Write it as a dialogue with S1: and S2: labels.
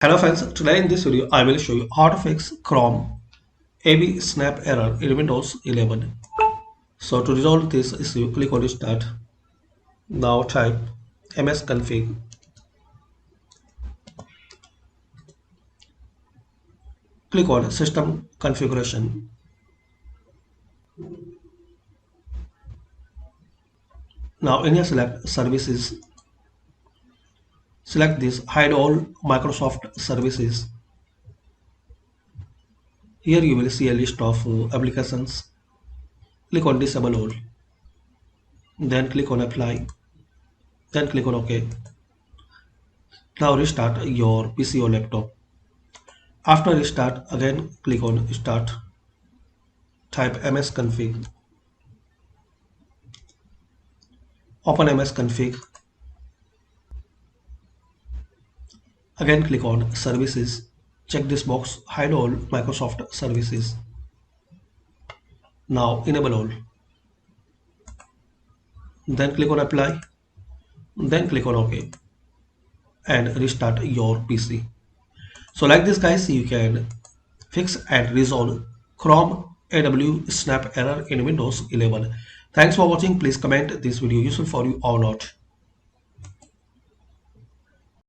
S1: Hello friends, today in this video I will show you how to fix Chrome AB snap error in Windows 11. So to resolve this issue, click on Start. Now type msconfig. Click on System Configuration. Now in here select Services. Select this Hide All Microsoft Services. Here you will see a list of applications. Click on Disable All. Then click on Apply. Then click on OK. Now restart your PC or laptop. After restart, again click on Start. Type msconfig. Open msconfig. Again click on Services. Check this box, Hide all Microsoft services. Now enable all. Then click on Apply. Then click on OK and restart your PC. So like this guys, you can fix and resolve Chrome AW snap error in Windows 11. Thanks for watching. Please comment this video useful for you or not.